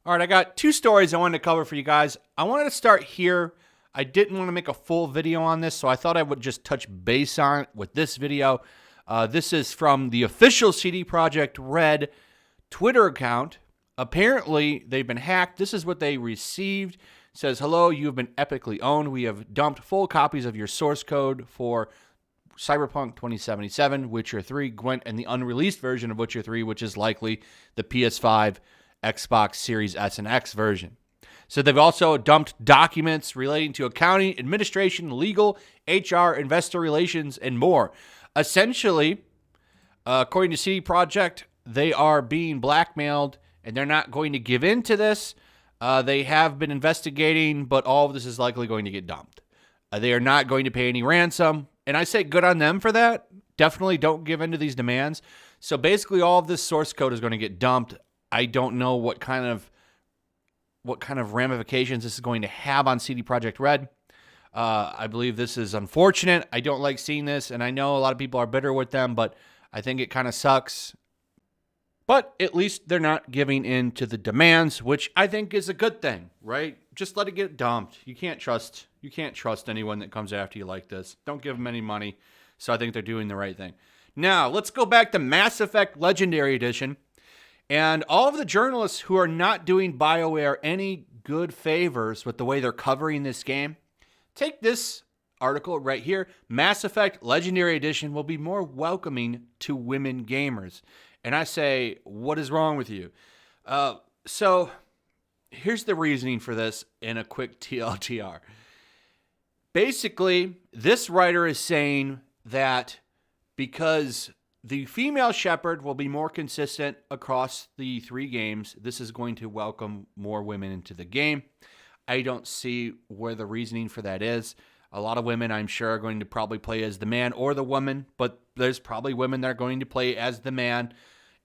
All right, I got two stories I wanted to cover for you guys. I wanted to start here. I didn't want to make a full video on this, so I thought I would just touch base on it with this video. This is from the official CD Projekt Red Twitter account. Apparently, they've been hacked. This is what they received. It says, hello, you have been epically owned. We have dumped full copies of your source code for Cyberpunk 2077, Witcher 3, Gwent, and the unreleased version of Witcher 3, which is likely the PS5, Xbox Series S and X version. So they've also dumped documents relating to accounting, administration, legal, HR, investor relations, and more. Essentially, according to CD Projekt, they are being blackmailed, and they're not going to give in to this. They have been investigating, but all of this is likely going to get dumped. They are not going to pay any ransom, and I say good on them for that. Definitely don't give in to these demands. So basically, all of this source code is going to get dumped. I don't know what kind of ramifications this is going to have on CD Projekt Red. I believe this is unfortunate. I don't like seeing this, and I know a lot of people are bitter with them, but I think it kind of sucks. But at least they're not giving in to the demands, which I think is a good thing, right? Just let it get dumped. You can't trust anyone that comes after you like this. Don't give them any money. So I think they're doing the right thing. Now, let's go back to Mass Effect Legendary Edition. And all of the journalists who are not doing BioWare any good favors with the way they're covering this game, take this article right here. Mass Effect Legendary Edition will be more welcoming to women gamers. And I say, what is wrong with you? So here's the reasoning for this in a quick TLDR. Basically, this writer is saying that because the female shepherd will be more consistent across the three games, this is going to welcome more women into the game. I don't see where the reasoning for that is. A lot of women, I'm sure, are going to probably play as the man or the woman, but there's probably women that are going to play as the man,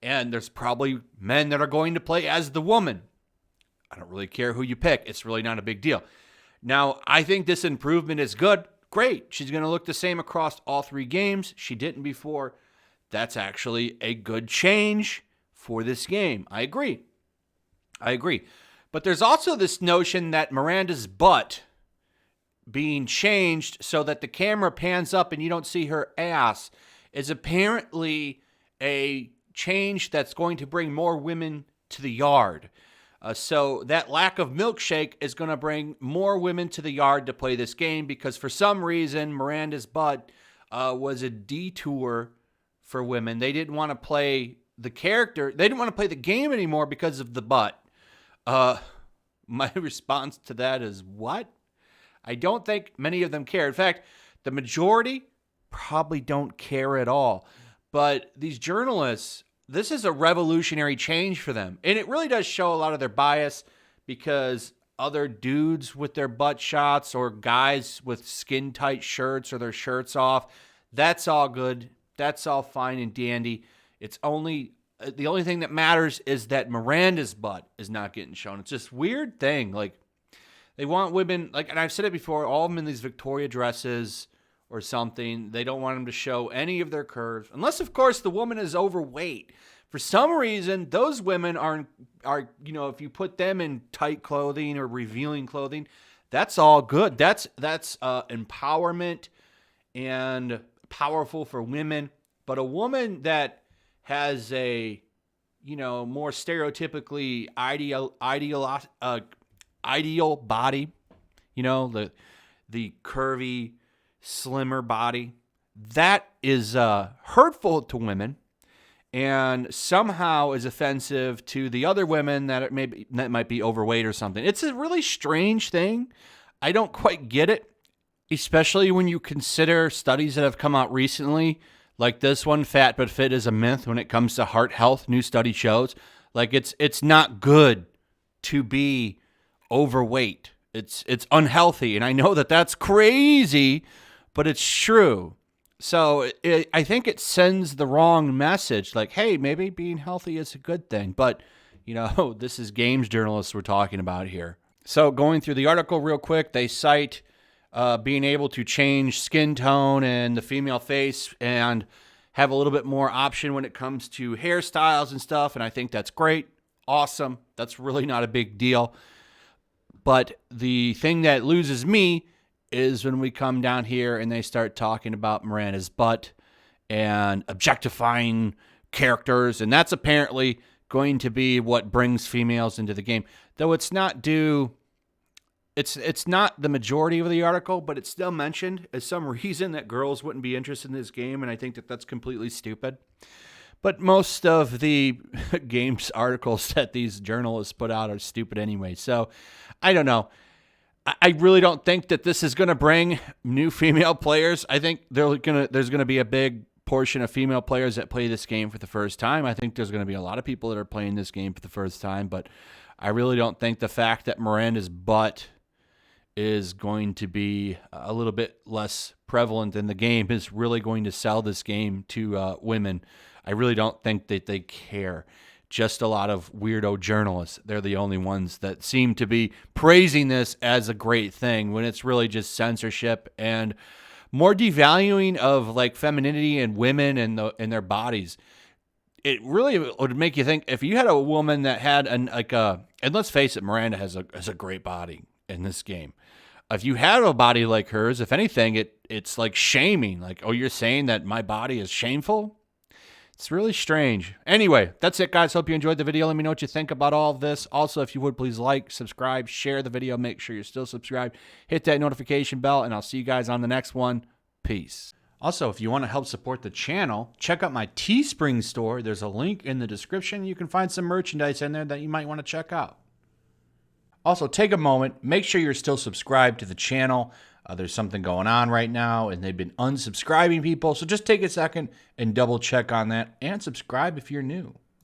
and there's probably men that are going to play as the woman. I don't really care who you pick. It's really not a big deal. Now, I think this improvement is good. Great. She's going to look the same across all three games. She didn't before. That's actually a good change for this game. I agree. But there's also this notion that Miranda's butt being changed so that the camera pans up and you don't see her ass is apparently a change that's going to bring more women to the yard. So that lack of milkshake is going to bring more women to the yard to play this game because for some reason Miranda's butt was a detour for women. They didn't want to play the character. They didn't want to play the game anymore because of the butt. My response to that is, what? I don't think many of them care. In fact, the majority probably don't care at all. But these journalists, this is a revolutionary change for them. And it really does show a lot of their bias because other dudes with their butt shots or guys with skin-tight shirts or their shirts off, that's all good. That's all fine and dandy. It's only the only thing that matters is that Miranda's butt is not getting shown. It's this weird thing. Like, they want women, like, and I've said it before, all of them in these Victoria dresses or something. They don't want them to show any of their curves, unless, of course, the woman is overweight. For some reason, those women are if you put them in tight clothing or revealing clothing, that's all good. That's empowerment and powerful for women. But a woman that has a more stereotypically ideal body, the curvy, slimmer body, that is hurtful to women and somehow is offensive to the other women that might be overweight or something. It's a really strange thing. I don't quite get it, especially when you consider studies that have come out recently, like this one, Fat But Fit is a Myth when it comes to heart health. New study shows, like, it's not good to be overweight. It's unhealthy, and I know that that's crazy, but it's true. So I think it sends the wrong message, like, hey, maybe being healthy is a good thing, but this is games journalists we're talking about here. So going through the article real quick, they cite being able to change skin tone and the female face and have a little bit more option when it comes to hairstyles and stuff, and I think that's great. Awesome. That's really not a big deal. But the thing that loses me is when we come down here and they start talking about Miranda's butt and objectifying characters. And that's apparently going to be what brings females into the game. Though it's not it's not the majority of the article, but it's still mentioned as some reason that girls wouldn't be interested in this game. And I think that that's completely stupid. But most of the games articles that these journalists put out are stupid anyway. So I don't know. I really don't think that this is going to bring new female players. I think there's going to be a big portion of female players that play this game for the first time. I think there's going to be a lot of people that are playing this game for the first time. But I really don't think the fact that Miranda's butt is going to be a little bit less prevalent in the game is really going to sell this game to women. I really don't think that they care. Just a lot of weirdo journalists. They're the only ones that seem to be praising this as a great thing when it's really just censorship and more devaluing of like femininity and women and their bodies. It really would make you think if you had a woman that had and let's face it, Miranda has a great body in this game. If you had a body like hers, if anything, it's like shaming. Like, oh, you're saying that my body is shameful? It's really strange. Anyway, that's it, guys. Hope you enjoyed the video. Let me know what you think about all of this. Also, if you would, please like, subscribe, share the video. Make sure you're still subscribed. Hit that notification bell, and I'll see you guys on the next one. Peace. Also, if you want to help support the channel, check out my Teespring store. There's a link in the description. You can find some merchandise in there that you might want to check out. Also, take a moment. Make sure you're still subscribed to the channel. There's something going on right now, and they've been unsubscribing people. So just take a second and double check on that and subscribe if you're new.